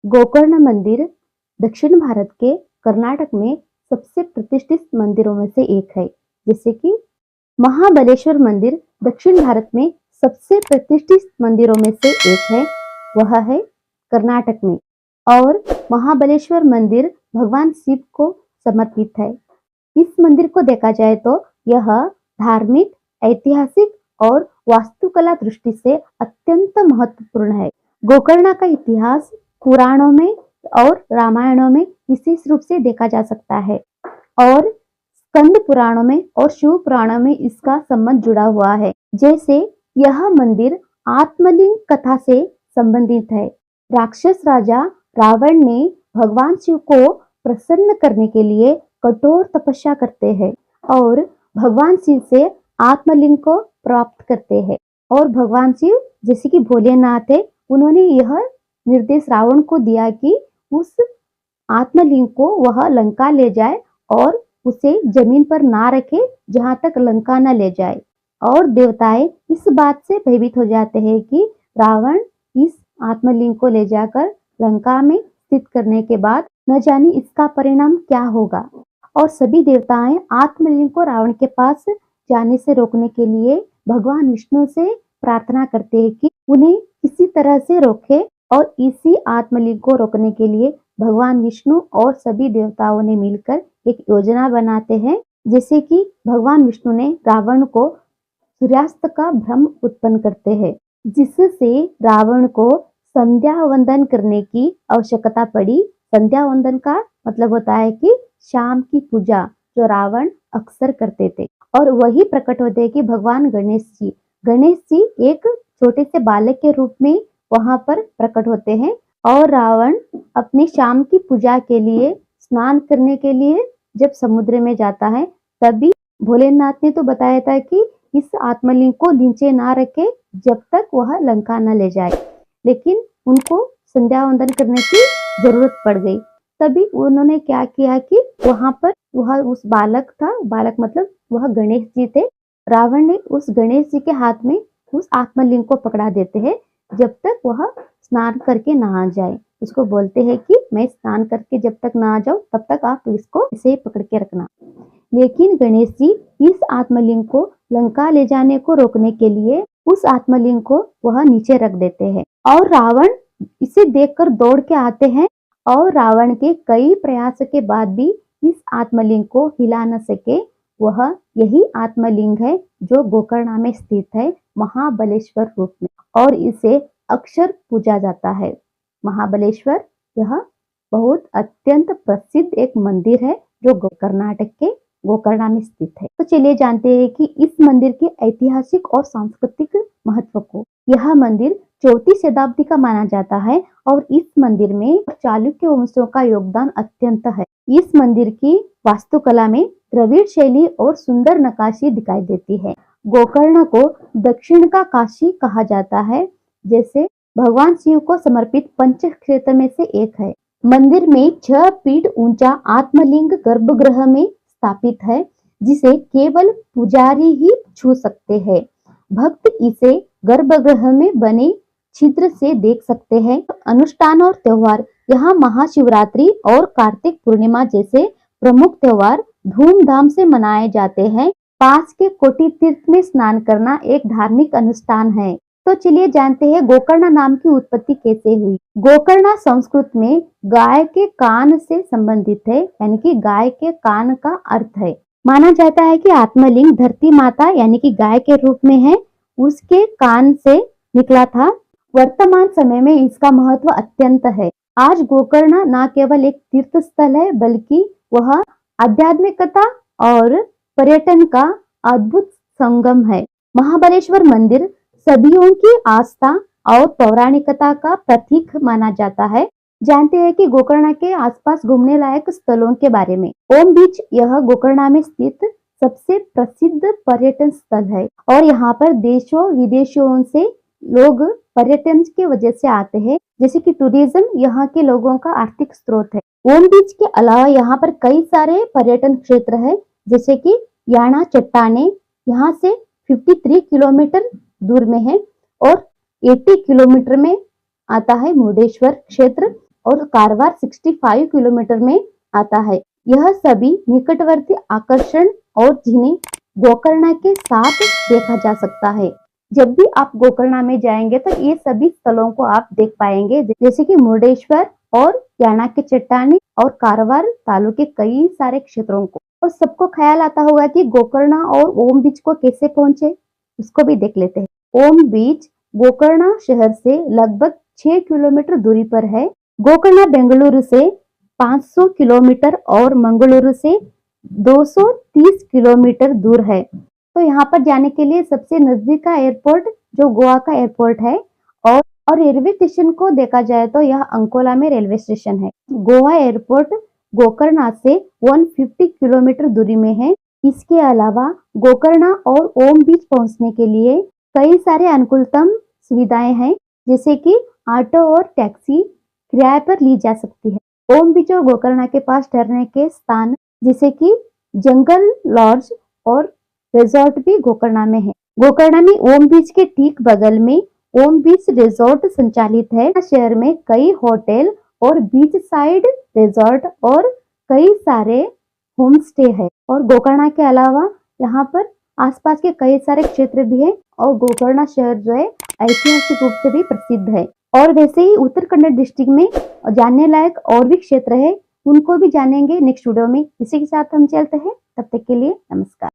गोकर्ण मंदिर दक्षिण भारत के कर्नाटक में सबसे प्रतिष्ठित मंदिरों में से एक है। जैसे कि महाबलेश्वर मंदिर दक्षिण भारत में सबसे प्रतिष्ठित मंदिरों में से एक है, वह है कर्नाटक में। और महाबलेश्वर मंदिर भगवान शिव को समर्पित है। इस मंदिर को देखा जाए तो यह धार्मिक, ऐतिहासिक और वास्तुकला दृष्टि से अत्यंत महत्वपूर्ण है। गोकर्ण का इतिहास पुराणों में और रामायणों में विशेष रूप से देखा जा सकता है और स्कंद पुराणों में और शिव पुराणों में इसका संबंध जुड़ा हुआ है। जैसे यह मंदिर आत्मलिंग कथा से संबंधित है। राक्षस राजा रावण ने भगवान शिव को प्रसन्न करने के लिए कठोर तपस्या करते हैं और भगवान शिव से आत्मलिंग को प्राप्त करते हैं। और भगवान शिव जैसे कि भोलेनाथ है, उन्होंने यह निर्देश रावण को दिया कि उस आत्मलिंग को वह लंका ले जाए और उसे जमीन पर ना रखे जहां तक लंका न ले जाए। और देवताएं इस बात से भयभीत हो जाते हैं कि रावण इस आत्मलिंग को ले जाकर लंका में स्थित करने के बाद न जाने इसका परिणाम क्या होगा। और सभी देवताएं आत्मलिंग को रावण के पास जाने से रोकने के लिए भगवान विष्णु से प्रार्थना करते हैं कि उन्हें किसी तरह से रोके। और इसी आत्मलिंग को रोकने के लिए भगवान विष्णु और सभी देवताओं ने मिलकर एक योजना बनाते हैं। जैसे कि भगवान विष्णु ने रावण को सूर्यास्त का भ्रम उत्पन्न करते हैं, जिससे रावण को संध्या वंदन करने की आवश्यकता पड़ी। संध्या वंदन का मतलब होता है कि शाम की पूजा, जो रावण अक्सर करते थे। और वही प्रकट होते हैं कि भगवान गणेश जी एक छोटे से बालक के रूप में वहां पर प्रकट होते हैं। और रावण अपनी शाम की पूजा के लिए स्नान करने के लिए जब समुद्र में जाता है, तभी भोलेनाथ ने तो बताया था कि इस आत्मलिंग को नीचे ना रखे जब तक वह लंका न ले जाए। लेकिन उनको संध्या वंदन करने की जरूरत पड़ गई। तभी उन्होंने क्या किया कि वहां पर वह उस बालक मतलब वह गणेश जी थे। रावण ने उस गणेश जी के हाथ में उस आत्मलिंग को पकड़ा देते हैं जब तक वह स्नान करके ना आ जाए। उसको बोलते हैं कि मैं स्नान करके जब तक ना आ जाऊं तब तक आप इसको ऐसे ही पकड़ के रखना। लेकिन गणेश जी इस आत्मलिंग को लंका ले जाने को रोकने के लिए उस आत्मलिंग को वह नीचे रख देते हैं। और रावण इसे देखकर दौड़ के आते हैं और रावण के कई प्रयास के बाद भी इस आत्मलिंग को हिला न सके। वह यही आत्मलिंग है जो गोकर्ण में स्थित है, महाबलेश्वर रूप में। और इसे अक्सर पूजा जाता है। महाबलेश्वर यह बहुत अत्यंत प्रसिद्ध एक मंदिर है जो कर्नाटक के गोकर्ण में स्थित है। तो चलिए जानते हैं कि इस मंदिर के ऐतिहासिक और सांस्कृतिक महत्व को। यह मंदिर 4वीं शताब्दी का माना जाता है और इस मंदिर में चालुक्य वंशों का योगदान अत्यंत है। इस मंदिर की वास्तुकला में द्रविड़ शैली और सुंदर नक्काशी दिखाई देती है। गोकर्ण को दक्षिण का काशी कहा जाता है, जैसे भगवान शिव को समर्पित पंच क्षेत्र में से एक है। मंदिर में 6 फीट ऊंचा आत्मलिंग गर्भगृह में स्थापित है, जिसे केवल पुजारी ही छू सकते हैं। भक्त इसे गर्भगृह में बने छिद्र से देख सकते हैं। अनुष्ठान और त्योहार, यहाँ महाशिवरात्रि और कार्तिक पूर्णिमा जैसे प्रमुख त्योहार धूमधाम से मनाए जाते हैं। पास के कोटि तीर्थ में स्नान करना एक धार्मिक अनुष्ठान है। तो चलिए जानते हैं गोकर्ण नाम की उत्पत्ति कैसे हुई। गोकर्ण संस्कृत में गाय के कान से संबंधित है, यानी कि गाय के कान का अर्थ है। माना जाता है कि आत्मलिंग धरती माता यानी कि गाय के रूप में है, उसके कान से निकला था। वर्तमान समय में इसका महत्व अत्यंत है। आज गोकर्ण न केवल एक तीर्थ स्थल है, बल्कि वह आध्यात्मिकता और पर्यटन का अद्भुत संगम है। महाबलेश्वर मंदिर सदियों की आस्था और पौराणिकता का प्रतीक माना जाता है। जानते हैं कि गोकर्ण के आसपास घूमने लायक स्थलों के बारे में। ओम बीच, यह गोकर्ण में स्थित सबसे प्रसिद्ध पर्यटन स्थल है और यहाँ पर देशों विदेशों से लोग पर्यटन की वजह से आते हैं। जैसे कि टूरिज्म यहाँ के लोगों का आर्थिक स्रोत है। ओम बीच के अलावा यहाँ पर कई सारे पर्यटन क्षेत्र है, जैसे कि याना चट्टाने यहाँ से 53 किलोमीटर दूर में है और 80 किलोमीटर में आता है मुर्डेश्वर क्षेत्र। और कारवार 65 किलोमीटर में आता है। यह सभी निकटवर्ती आकर्षण और जिन्हें गोकर्ण के साथ देखा जा सकता है। जब भी आप गोकर्ण में जाएंगे तो ये सभी स्थलों को आप देख पाएंगे, जैसे कि मुर्डेश्वर और याना की चट्टानें और कारवार तालुक के कई सारे क्षेत्रों को। और सबको ख्याल आता होगा कि गोकर्ण और ओम बीच को कैसे पहुंचे, उसको भी देख लेते हैं। ओम बीच गोकर्ण शहर से लगभग 6 किलोमीटर दूरी पर है। गोकर्ण बेंगलुरु से 500 किलोमीटर और मंगलुरु से 230 किलोमीटर दूर है। तो यहाँ पर जाने के लिए सबसे नजदीक का एयरपोर्ट जो गोवा का एयरपोर्ट है, और रेलवे स्टेशन को देखा जाए तो यह अंकोला में रेलवे स्टेशन है। गोवा एयरपोर्ट गोकर्ण से 150 किलोमीटर दूरी में है। इसके अलावा गोकर्ण और ओम बीच पहुंचने के लिए कई सारे अनुकूलतम सुविधाएं हैं, जैसे कि ऑटो और टैक्सी किराए पर ली जा सकती है। ओम बीच और गोकर्ण के पास ठहरने के स्थान जैसे कि जंगल लॉज और रिजॉर्ट भी गोकर्ण में है। गोकर्ण में ओम बीच के ठीक बगल में ओम बीच रिजॉर्ट संचालित है। शहर में कई होटल और बीच साइड रिजॉर्ट और कई सारे होम स्टे है। और गोकर्ण के अलावा यहाँ पर आसपास के कई सारे क्षेत्र भी है, और गोकर्ण शहर जो है ऐतिहासिक रूप से भी प्रसिद्ध है। और वैसे ही उत्तर कन्नड़ डिस्ट्रिक्ट में जानने लायक और भी क्षेत्र है, उनको भी जानेंगे नेक्स्ट वीडियो में। इसी के साथ हम चलते हैं, तब तक के लिए नमस्कार।